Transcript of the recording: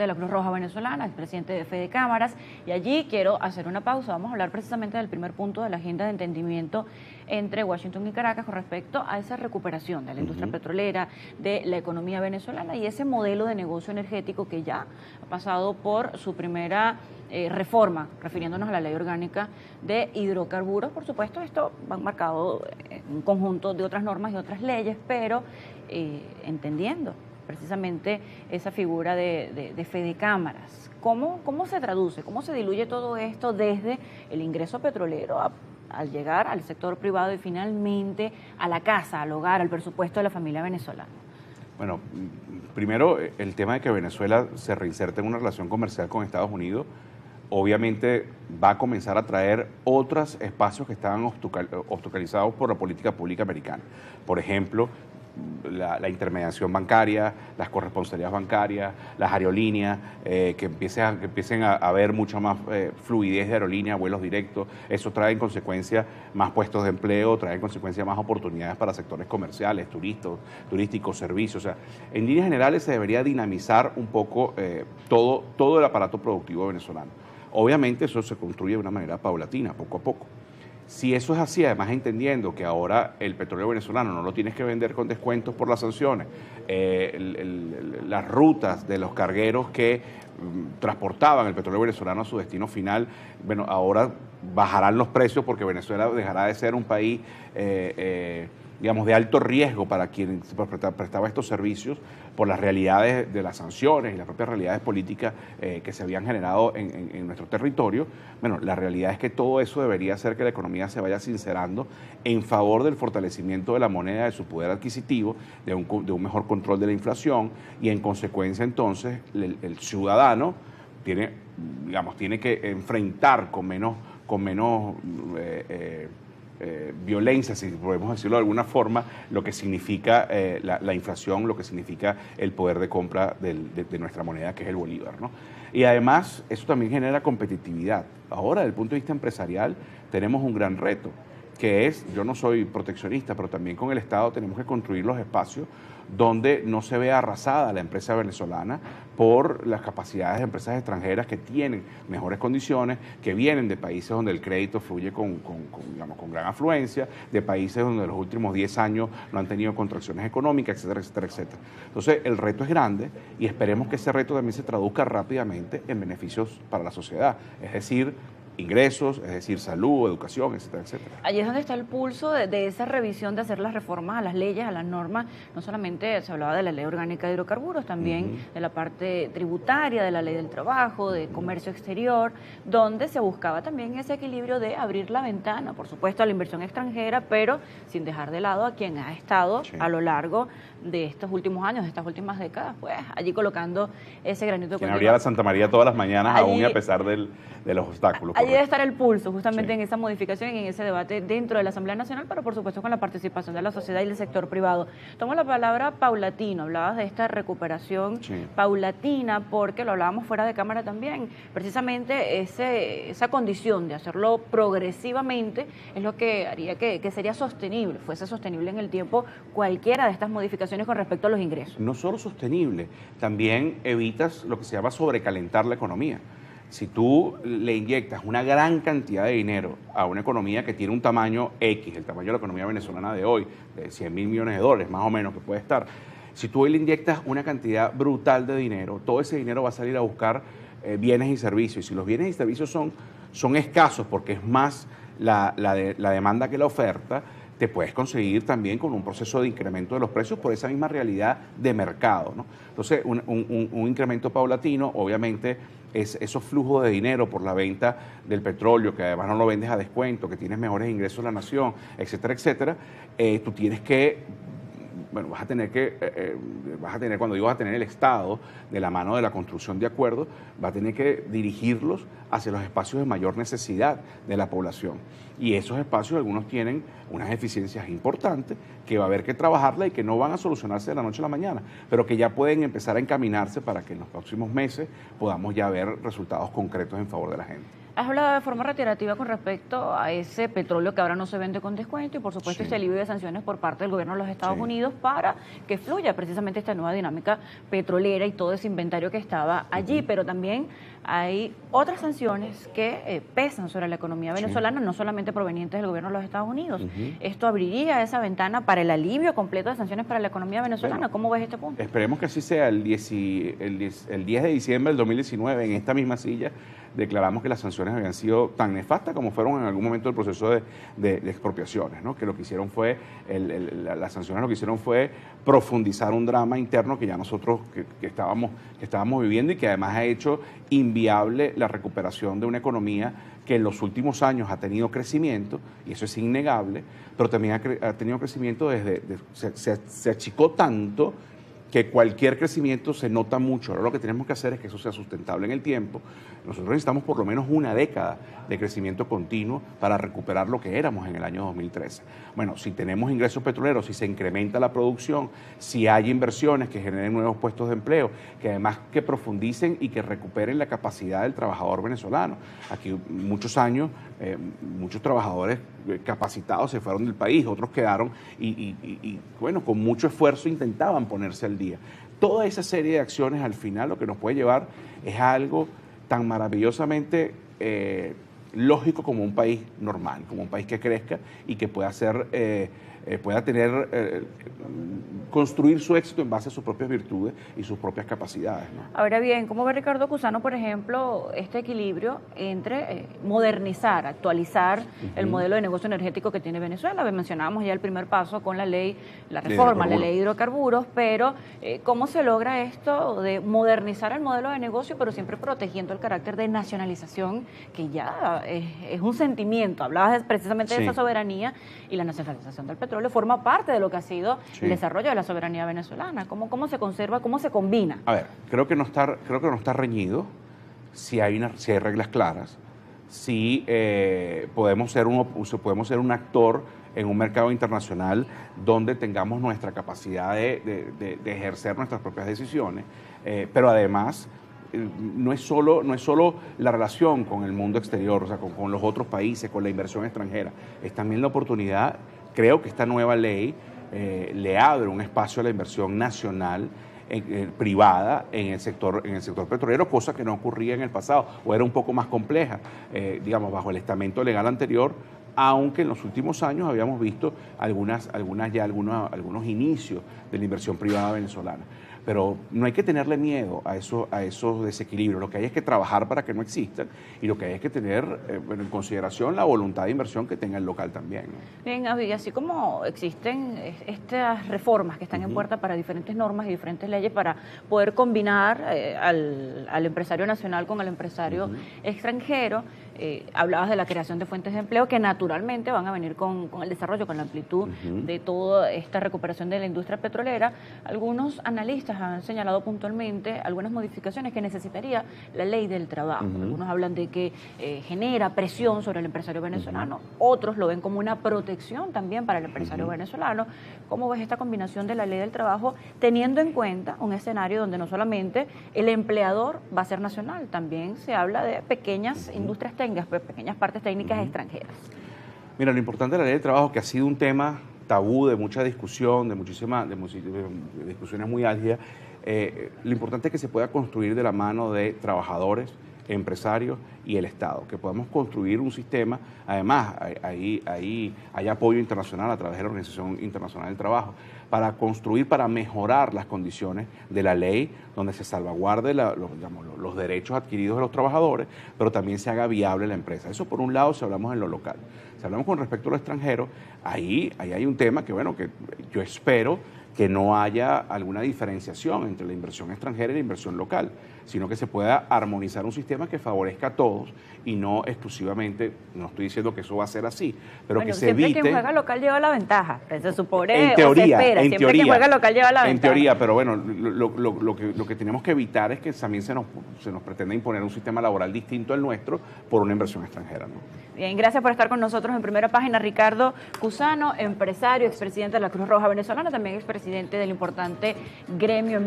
de la Cruz Roja Venezolana, el presidente de Fede Cámaras, y allí quiero hacer una pausa. Vamos a hablar precisamente del primer punto de la agenda de entendimiento entre Washington y Caracas con respecto a esa recuperación de la industria petrolera, de la economía venezolana y ese modelo de negocio energético que ya ha pasado por su primera reforma, refiriéndonos a la ley orgánica de hidrocarburos. Por supuesto, esto va marcado en un conjunto de otras normas y otras leyes, pero entendiendo precisamente esa figura de Fede Cámaras. ¿Cómo se traduce, cómo se diluye todo esto desde el ingreso petrolero al llegar al sector privado y finalmente a la casa, al hogar, al presupuesto de la familia venezolana? Bueno, primero el tema de que Venezuela se reinserte en una relación comercial con Estados Unidos, obviamente va a comenzar a traer otros espacios que estaban obstaculizados por la política pública americana. Por ejemplo, la intermediación bancaria, las corresponsalías bancarias, las aerolíneas, que empiecen a haber mucha más fluidez de aerolíneas, vuelos directos. Eso trae en consecuencia más puestos de empleo, trae en consecuencia más oportunidades para sectores comerciales, turísticos, servicios. O sea, en líneas generales se debería dinamizar un poco todo el aparato productivo venezolano. Obviamente eso se construye de una manera paulatina, poco a poco. Si eso es así, además entendiendo que ahora el petróleo venezolano no lo tienes que vender con descuentos por las sanciones, las rutas de los cargueros que transportaban el petróleo venezolano a su destino final, bueno, ahora bajarán los precios porque Venezuela dejará de ser un país digamos, de alto riesgo para quien prestaba estos servicios por las realidades de las sanciones y las propias realidades políticas que se habían generado en nuestro territorio. Bueno, la realidad es que todo eso debería hacer que la economía se vaya sincerando en favor del fortalecimiento de la moneda, de su poder adquisitivo, de un mejor control de la inflación y en consecuencia entonces el ciudadano tiene que enfrentar con menos violencia, si podemos decirlo de alguna forma, lo que significa la inflación, lo que significa el poder de compra de nuestra moneda, que es el bolívar, ¿no? Y además, eso también genera competitividad. Ahora, desde el punto de vista empresarial, tenemos un gran reto, que es, yo no soy proteccionista, pero también con el Estado tenemos que construir los espacios donde no se vea arrasada la empresa venezolana por las capacidades de empresas extranjeras que tienen mejores condiciones, que vienen de países donde el crédito fluye con gran afluencia, de países donde en los últimos 10 años no han tenido contracciones económicas, etcétera, etcétera, etcétera. Entonces, el reto es grande y esperemos que ese reto también se traduzca rápidamente en beneficios para la sociedad, es decir, ingresos, es decir, salud, educación, etcétera, etcétera. Allí es donde está el pulso de esa revisión de hacer las reformas a las leyes, a las normas. No solamente se hablaba de la ley orgánica de hidrocarburos, también de la parte tributaria, de la ley del trabajo, de comercio exterior, donde se buscaba también ese equilibrio de abrir la ventana, por supuesto, a la inversión extranjera, pero sin dejar de lado a quien ha estado a lo largo de estos últimos años, de estas últimas décadas, pues allí colocando ese granito de quien abría la Santa María todas las mañanas, allí, aún y a pesar de los obstáculos. Allí debe estar el pulso, justamente en esa modificación y en ese debate dentro de la Asamblea Nacional, pero por supuesto con la participación de la sociedad y del sector privado. Tomo la palabra paulatino, hablabas de esta recuperación paulatina, porque lo hablábamos fuera de cámara también. Precisamente esa condición de hacerlo progresivamente es lo que haría que sería sostenible, fuese sostenible en el tiempo cualquiera de estas modificaciones con respecto a los ingresos. No solo sostenible, también evitas lo que se llama sobrecalentar la economía. Si tú le inyectas una gran cantidad de dinero a una economía que tiene un tamaño X, el tamaño de la economía venezolana de hoy, de 100.000 millones de dólares más o menos que puede estar, si tú le inyectas una cantidad brutal de dinero, todo ese dinero va a salir a buscar bienes y servicios. Y si los bienes y servicios son escasos porque es más la demanda que la oferta, te puedes conseguir también con un proceso de incremento de los precios por esa misma realidad de mercado, ¿no? Entonces, un incremento paulatino, obviamente, es esos flujos de dinero por la venta del petróleo, que además no lo vendes a descuento, que tienes mejores ingresos en la nación, etcétera, etcétera, tú tienes que, bueno, vas a tener, cuando digo vas a tener el Estado de la mano de la construcción de acuerdos, va a tener que dirigirlos hacia los espacios de mayor necesidad de la población. Y esos espacios, algunos tienen unas eficiencias importantes que va a haber que trabajarla y que no van a solucionarse de la noche a la mañana, pero que ya pueden empezar a encaminarse para que en los próximos meses podamos ya ver resultados concretos en favor de la gente. Has hablado de forma reiterativa con respecto a ese petróleo que ahora no se vende con descuento y por supuesto este alivio de sanciones por parte del gobierno de los Estados Unidos para que fluya precisamente esta nueva dinámica petrolera y todo ese inventario que estaba allí, pero también hay otras sanciones que pesan sobre la economía venezolana, no solamente provenientes del gobierno de los Estados Unidos. Esto abriría esa ventana para el alivio completo de sanciones para la economía venezolana. Bueno, ¿cómo ves este punto? Esperemos que así sea. El 10 de diciembre del 2019, en esta misma silla, declaramos que las sanciones habían sido tan nefastas como fueron en algún momento del proceso de expropiaciones, ¿no? Que lo que hicieron fue, las sanciones lo que hicieron fue profundizar un drama interno que ya nosotros que estábamos viviendo y que además ha hecho inviable la recuperación de una economía que en los últimos años ha tenido crecimiento, y eso es innegable, pero también ha tenido crecimiento se achicó tanto que cualquier crecimiento se nota mucho. Ahora lo que tenemos que hacer es que eso sea sustentable en el tiempo. Nosotros necesitamos por lo menos una década de crecimiento continuo para recuperar lo que éramos en el año 2013. Bueno, si tenemos ingresos petroleros, si se incrementa la producción, si hay inversiones que generen nuevos puestos de empleo, que además que profundicen y que recuperen la capacidad del trabajador venezolano. Aquí muchos años, muchos trabajadores capacitados se fueron del país, otros quedaron y bueno, con mucho esfuerzo intentaban ponerse al día. Toda esa serie de acciones al final lo que nos puede llevar es a algo tan maravillosamente lógico como un país normal, como un país que crezca y que pueda construir su éxito en base a sus propias virtudes y sus propias capacidades, ¿no? Ahora bien, ¿cómo ve Ricardo Cusano, por ejemplo, este equilibrio entre modernizar, actualizar el modelo de negocio energético que tiene Venezuela? Mencionábamos ya el primer paso con la reforma, la ley de hidrocarburos, pero ¿cómo se logra esto de modernizar el modelo de negocio, pero siempre protegiendo el carácter de nacionalización, que ya es un sentimiento? Hablabas precisamente de esa soberanía, y la nacionalización del petróleo forma parte de lo que ha sido el desarrollo de la soberanía venezolana. ¿Cómo se conserva, cómo se combina? A ver, creo que no está reñido si hay reglas claras, si podemos ser un actor en un mercado internacional donde tengamos nuestra capacidad de ejercer nuestras propias decisiones, pero además no es solo la relación con el mundo exterior, o sea, con los otros países, con la inversión extranjera, es también la oportunidad. Creo que esta nueva ley le abre un espacio a la inversión nacional privada en el sector petrolero, cosa que no ocurría en el pasado o era un poco más compleja, bajo el estamento legal anterior, aunque en los últimos años habíamos visto algunos inicios de la inversión privada venezolana. Pero no hay que tenerle miedo a esos desequilibrios. Lo que hay es que trabajar para que no existan y lo que hay es que tener en consideración la voluntad de inversión que tenga el local también, ¿no? Bien, Avi, así como existen estas reformas que están en puerta para diferentes normas y diferentes leyes para poder combinar al empresario nacional con el empresario extranjero, hablabas de la creación de fuentes de empleo que naturalmente van a venir con el desarrollo, con la amplitud de toda esta recuperación de la industria petrolera. Algunos analistas han señalado puntualmente algunas modificaciones que necesitaría la ley del trabajo. Algunos hablan de que genera presión sobre el empresario venezolano, otros lo ven como una protección también para el empresario venezolano. ¿Cómo ves esta combinación de la ley del trabajo teniendo en cuenta un escenario donde no solamente el empleador va a ser nacional, también se habla de pequeñas industrias técnicas, pequeñas partes técnicas extranjeras? Mira, lo importante de la ley del trabajo, que ha sido un tema tabú, de mucha discusión, de discusiones muy álgidas, lo importante es que se pueda construir de la mano de trabajadores, empresarios y el Estado, que podamos construir un sistema. Además, hay apoyo internacional a través de la Organización Internacional del Trabajo para mejorar las condiciones de la ley, donde se salvaguarde los derechos adquiridos de los trabajadores, pero también se haga viable la empresa. Eso por un lado si hablamos en lo local. Si hablamos con respecto a lo extranjero, ahí hay un tema que yo espero que no haya alguna diferenciación entre la inversión extranjera y la inversión local, sino que se pueda armonizar un sistema que favorezca a todos y no exclusivamente. No estoy diciendo que eso va a ser así, pero que se evite. Siempre quien juega local lleva la ventaja, se supone, en teoría, o se espera, siempre quien juega local lleva la ventaja. En teoría, pero bueno, lo que tenemos que evitar es que también se nos pretenda imponer un sistema laboral distinto al nuestro por una inversión extranjera, ¿no? Bien, gracias por estar con nosotros en Primera Página. Ricardo Cusano, empresario, expresidente de la Cruz Roja Venezolana, también expresidente del importante gremio en Venezuela.